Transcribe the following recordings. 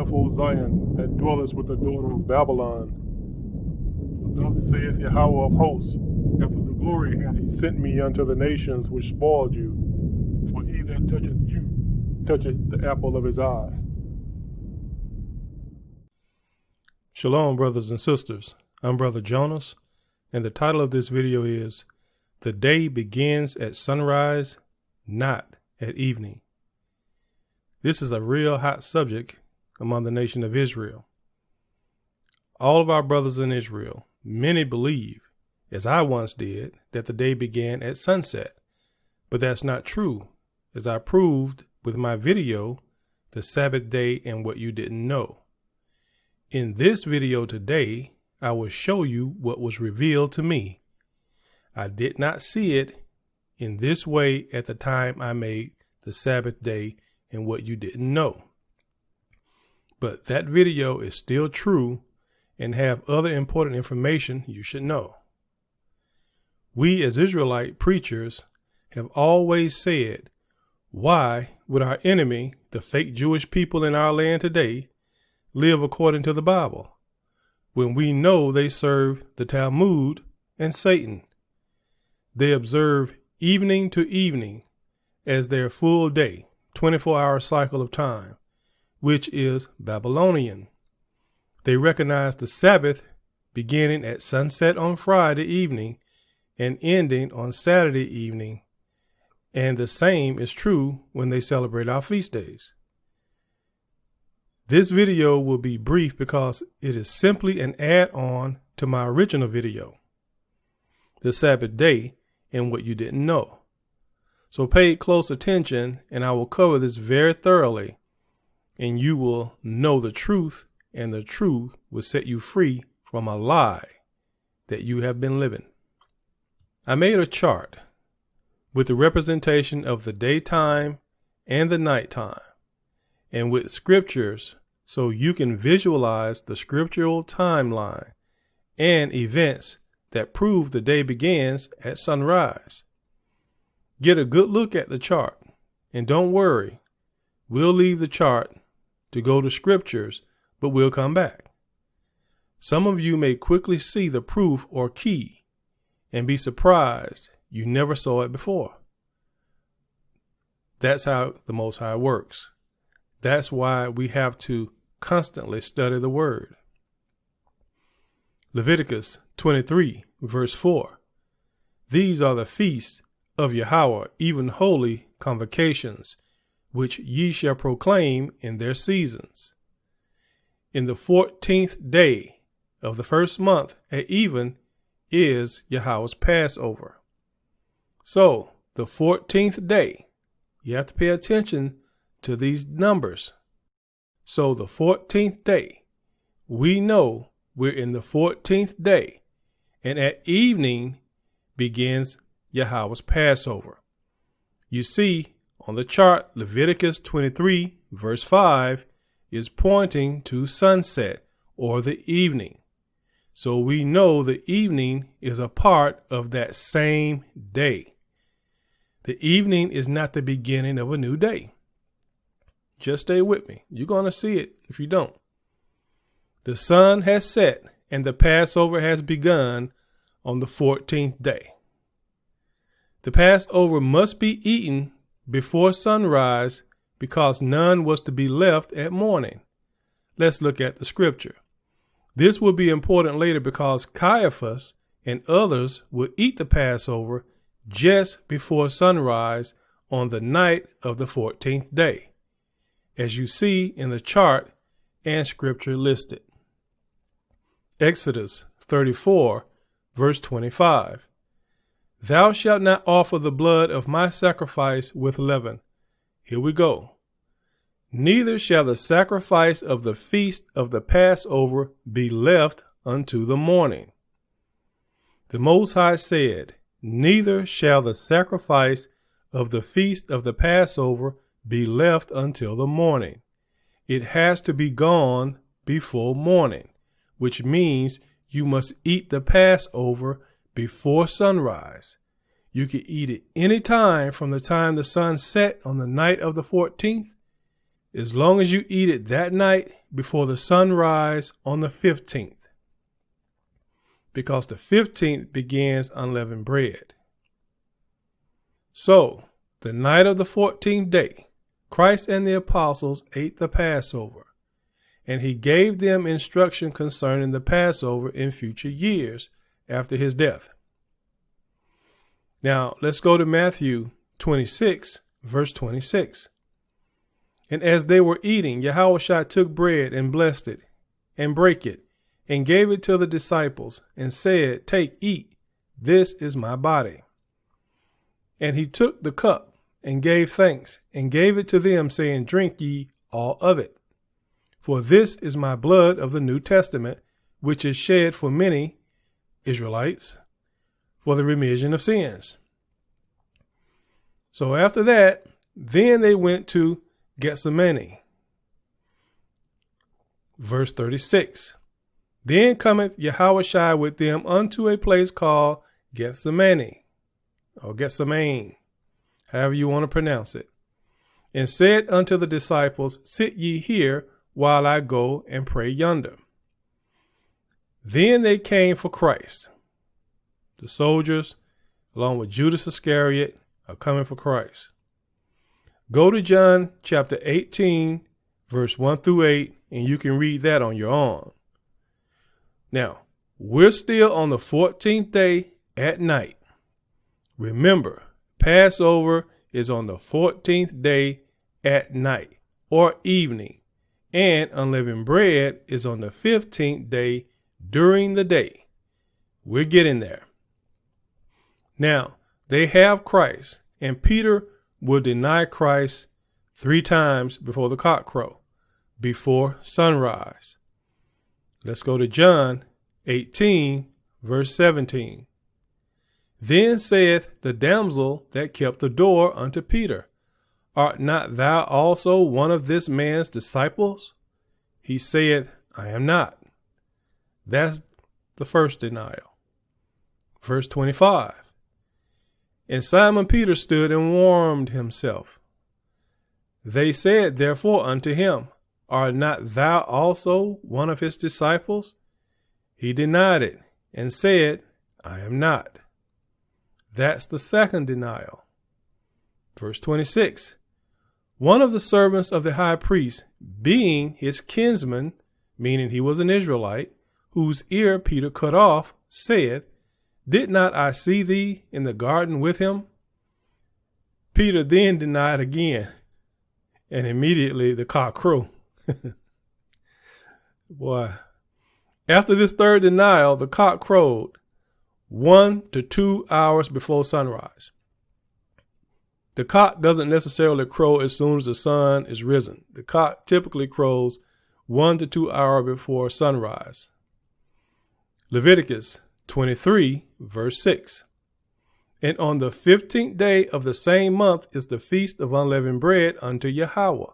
enough, O Zion, that dwellest with the daughter of Babylon. For thus saith Yahweh of hosts, after the glory hath he sent me unto the nations which spoiled you. For he that toucheth you toucheth the apple of his eye. Shalom, brothers and sisters. I'm Brother Jonas, and the title of this video is The Day Begins at Sunrise, Not at Evening. This is a real hot subject among the nation of Israel. All of our brothers in Israel, many believe, as I once did, that the day began at sunset. But that's not true, as I proved with my video, The Sabbath Day and What You Didn't Know. In this video today, I will show you what was revealed to me. I did not see it in this way at the time I made The Sabbath Day and What You Didn't Know. But that video is still true and have other important information you should know. We as Israelite preachers have always said, why would our enemy, the fake Jewish people in our land today, live according to the Bible, when we know they serve the Talmud and Satan? They observe evening to evening as their full day, 24-hour cycle of time, which is Babylonian. They recognize the Sabbath beginning at sunset on Friday evening and ending on Saturday evening, and the same is true when they celebrate our feast days. This video will be brief because it is simply an add-on to my original video, The Sabbath Day and What You Didn't Know. So pay close attention, and I will cover this very thoroughly, and you will know the truth, and the truth will set you free from a lie that you have been living. I made a chart with the representation of the daytime and the nighttime, and with scriptures so you can visualize the scriptural timeline and events that prove the day begins at sunrise. Get a good look at the chart, and don't worry, we'll leave the chart to go to scriptures, but we'll come back. Some of you may quickly see the proof or key and be surprised you never saw it before. That's how the Most High works. That's why we have to constantly study the word. Leviticus 23 verse 4. These are the feasts of Yahweh, even holy convocations, which ye shall proclaim in their seasons. In the 14th day of the first month at even is Yahweh's Passover. So the 14th day, you have to pay attention to these numbers. So the 14th day, we know we're in the 14th day, and at evening begins Yahweh's Passover. You see on the chart, Leviticus 23 verse 5 is pointing to sunset or the evening. So we know the evening is a part of that same day. The evening is not the beginning of a new day. Just stay with me. You're going to see it if you don't. The sun has set and the Passover has begun on the 14th day. The Passover must be eaten before sunrise because none was to be left at morning. Let's look at the scripture. This will be important later because Caiaphas and others will eat the Passover just before sunrise on the night of the 14th day, as you see in the chart and scripture listed. Exodus 34 verse 25. Thou shalt not offer the blood of my sacrifice with leaven. Here we go. Neither shall the sacrifice of the feast of the Passover be left unto the morning. The Most High said, neither shall the sacrifice of the feast of the Passover be left until the morning. It has to be gone before morning, which means you must eat the Passover before sunrise. You can eat it any time from the time the sun set on the night of the 14th as long as you eat it that night before the sunrise on the 15th, because the 15th begins unleavened bread. So, the night of the 14th day, Christ and the apostles ate the Passover, and he gave them instruction concerning the Passover in future years after his death. Now, let's go to Matthew 26, verse 26. And as they were eating, Yahushua took bread and blessed it, and brake it, and gave it to the disciples, and said, Take, eat, this is my body. And he took the cup, and gave thanks, and gave it to them, saying, Drink ye all of it. For this is my blood of the New Testament, which is shed for many Israelites for the remission of sins. So after that, then they went to Gethsemane. Verse 36. Then cometh Yahushua with them unto a place called Gethsemane, or Gethsemane, however you want to pronounce it, and said unto the disciples, Sit ye here while I go and pray yonder. Then they came for Christ. The soldiers, along with Judas Iscariot, are coming for Christ. Go to John chapter 18, verse 1 through 8, and you can read that on your own. Now, we're still on the 14th day at night. Remember, Passover is on the 14th day at night or evening, and unleavened bread is on the 15th day during the day. We're getting there. Now, they have Christ, and Peter will deny Christ 3 times before the cock crow, before sunrise. Let's go to John 18, verse 17. Then saith the damsel that kept the door unto Peter, Art not thou also one of this man's disciples? He said, I am not. That's the first denial. Verse 25. And Simon Peter stood and warmed himself. They said therefore unto him, Art not thou also one of his disciples? He denied it and said, I am not. That's the second denial. Verse 26. One of the servants of the high priest, being his kinsman, meaning he was an Israelite, whose ear Peter cut off, said, Did not I see thee in the garden with him? Peter then denied again, and immediately the cock crowed. Boy, after this third denial, the cock crowed 1 to 2 hours before sunrise. The cock doesn't necessarily crow as soon as the sun is risen. The cock typically crows 1 to 2 hours before sunrise. Leviticus 23, verse 6. And on the 15th day of the same month is the feast of unleavened bread unto Yahweh.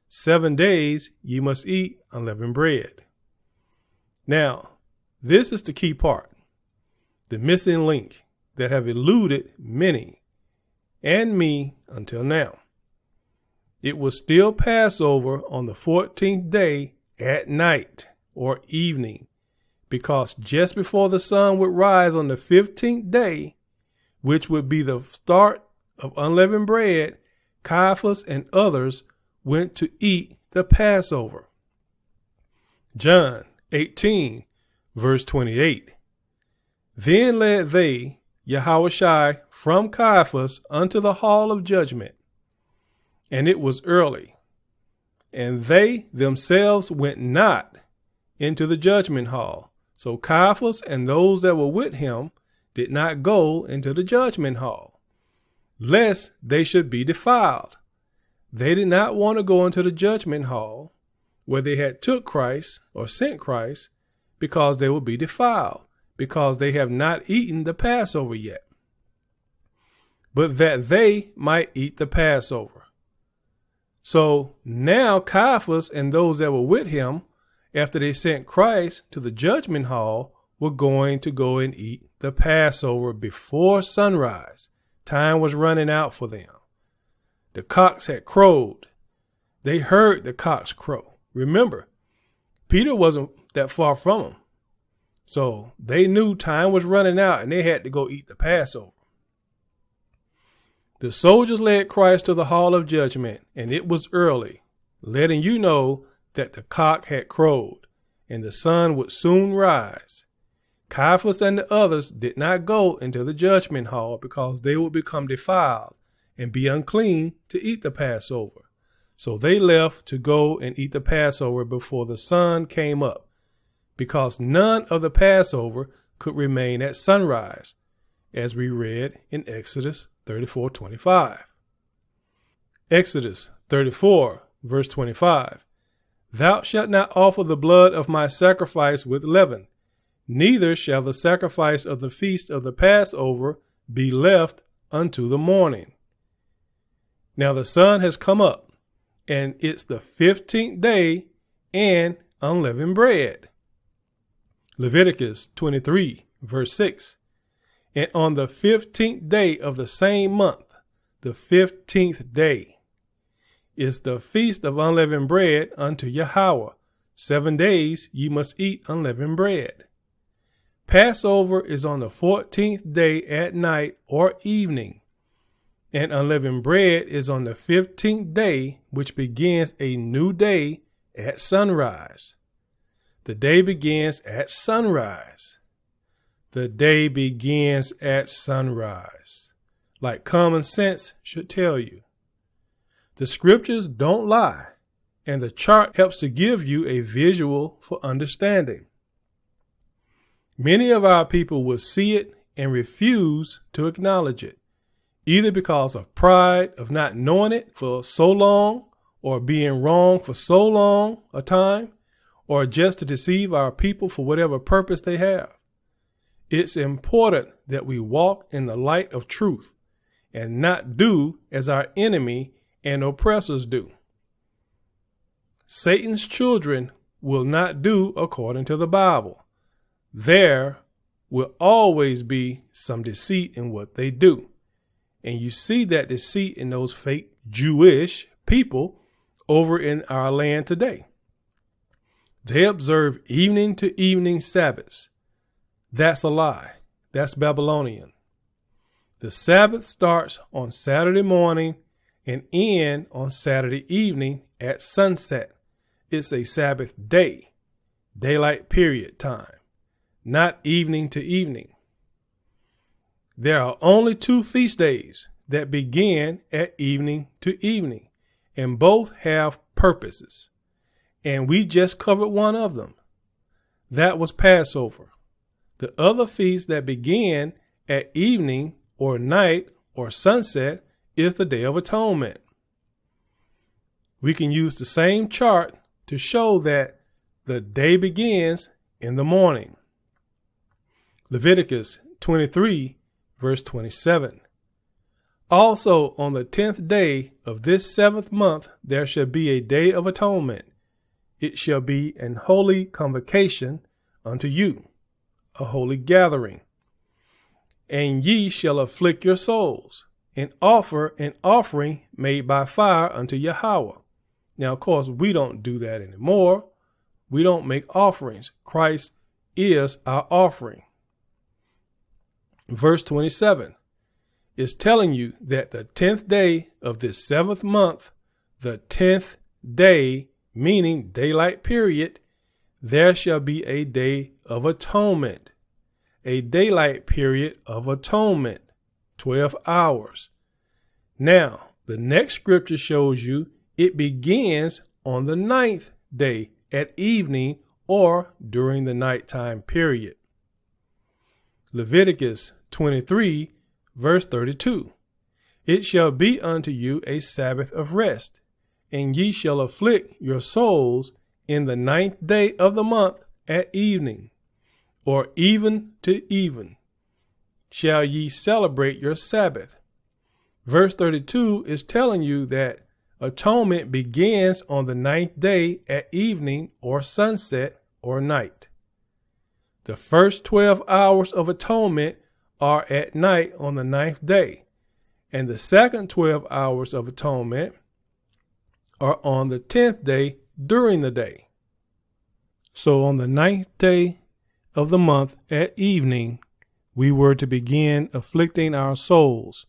7 days ye must eat unleavened bread. Now, this is the key part, the missing link that have eluded many and me until now. It was still Passover on the 14th day at night or evening, because just before the sun would rise on the 15th day, which would be the start of unleavened bread, Caiaphas and others went to eat the Passover. John 18, verse 28. Then led they Yahushua from Caiaphas unto the hall of judgment, and it was early, and they themselves went not into the judgment hall. So Caiaphas and those that were with him did not go into the judgment hall, lest they should be defiled. They did not want to go into the judgment hall where they had took Christ or sent Christ, because they would be defiled, because they have not eaten the Passover yet, but that they might eat the Passover. So now Caiaphas and those that were with him, after they sent Christ to the judgment hall, were going to go and eat the Passover before sunrise. Time was running out for them. The cocks had crowed. They heard the cocks crow. Remember, Peter wasn't that far from them. So they knew time was running out and they had to go eat the Passover. The soldiers led Christ to the hall of judgment, and it was early, letting you know that the cock had crowed and the sun would soon rise. Caiaphas and the others did not go into the judgment hall because they would become defiled and be unclean to eat the Passover. So they left to go and eat the Passover before the sun came up, because none of the Passover could remain at sunrise, as we read in Exodus 34:25. Exodus 34, verse 25. Thou shalt not offer the blood of my sacrifice with leaven, neither shall the sacrifice of the feast of the Passover be left unto the morning. Now the sun has come up, and it's the 15th day and unleavened bread. Leviticus 23, verse 6. And on the 15th day of the same month, the 15th day, is the feast of unleavened bread unto Yahweh. 7 days ye must eat unleavened bread. Passover is on the 14th day at night or evening, and unleavened bread is on the 15th day, which begins a new day at sunrise. The day begins at sunrise. The day begins at sunrise, like common sense should tell you. The scriptures don't lie, and the chart helps to give you a visual for understanding. Many of our people will see it and refuse to acknowledge it, either because of pride of not knowing it for so long, or being wrong for so long a time, or just to deceive our people for whatever purpose they have. It's important that we walk in the light of truth and not do as our enemy and oppressors do. Satan's children will not do according to the Bible. There will always be some deceit in what they do. And you see that deceit in those fake Jewish people over in our land today. They observe evening to evening Sabbaths. That's a lie. That's Babylonian. The Sabbath starts on Saturday morning and ends on Saturday evening at sunset. It's a Sabbath day, daylight period time, not evening to evening. There are only 2 feast days that begin at evening to evening, and both have purposes. And we just covered one of them. That was Passover. The other feast that began at evening or night or sunset is the Day of Atonement. We can use the same chart to show that the day begins in the morning. Leviticus 23, verse 27. Also on the 10th day of this 7th month there shall be a day of atonement. It shall be an holy convocation unto you, a holy gathering. And ye shall afflict your souls, and offer an offering made by fire unto Yahweh. Now, of course, we don't do that anymore. We don't make offerings. Christ is our offering. Verse 27 is telling you that the 10th day of this 7th month, the 10th day, meaning daylight period, there shall be a day of atonement, a daylight period of atonement, 12 hours. Now, the next scripture shows you it begins on the 9th day at evening or during the nighttime period. Leviticus 23, verse 32. It shall be unto you a Sabbath of rest, and ye shall afflict your souls in the 9th day of the month at evening, or even to even, shall ye celebrate your Sabbath. Verse 32 is telling you that atonement begins on the 9th day at evening or sunset or night. The first 12 hours of atonement are at night on the 9th day, and the second 12 hours of atonement or on the 10th day during the day. So on the 9th day of the month at evening, we were to begin afflicting our souls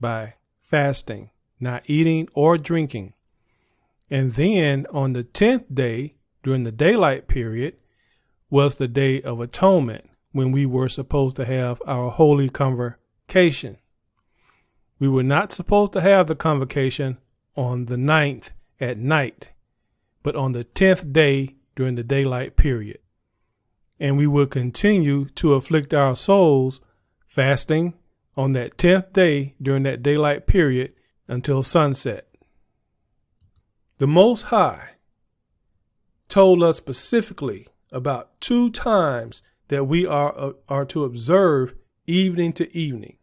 by fasting, not eating or drinking. And then on the 10th day during the daylight period was the Day of Atonement, when we were supposed to have our holy convocation. We were not supposed to have the convocation on the 9th at night, but on the 10th day during the daylight period. And we will continue to afflict our souls fasting on that 10th day during that daylight period until sunset. The Most High told us specifically about 2 times that we are to observe evening to evening.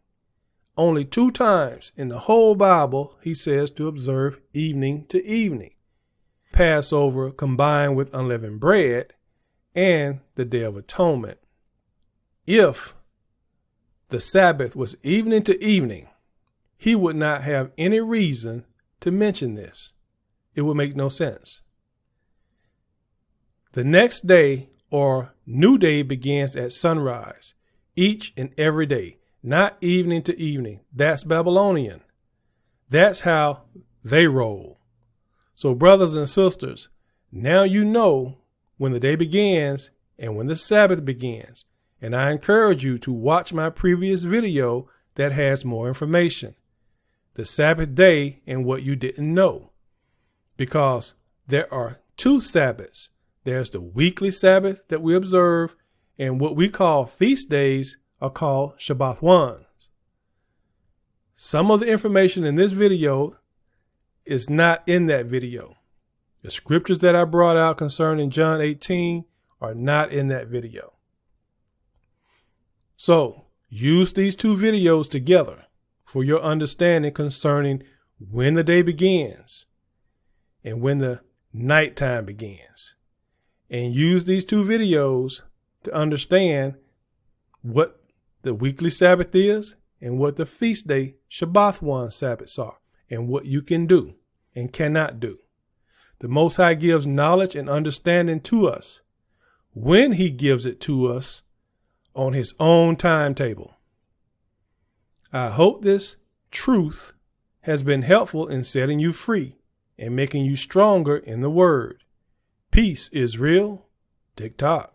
Only 2 times in the whole Bible he says to observe evening to evening. Passover combined with unleavened bread and the Day of Atonement. If the Sabbath was evening to evening, he would not have any reason to mention this. It would make no sense. The next day or new day begins at sunrise, each and every day, not evening to evening. That's Babylonian. That's how they roll. So brothers and sisters, now you know when the day begins and when the Sabbath begins. And I encourage you to watch my previous video that has more information. The Sabbath day and what you didn't know. Because there are 2 Sabbaths. There's the weekly Sabbath that we observe, and what we call feast days are called Shabbat ones. Some of the information in this video is not in that video. The scriptures that I brought out concerning John 18 are not in that video. So use these 2 videos together for your understanding concerning when the day begins and when the nighttime begins. And use these 2 videos to understand what the weekly Sabbath is and what the feast day Shabbat one Sabbaths are and what you can do and cannot do. The Most High gives knowledge and understanding to us when he gives it to us on his own timetable. I hope this truth has been helpful in setting you free and making you stronger in the word. Peace is real. TikTok.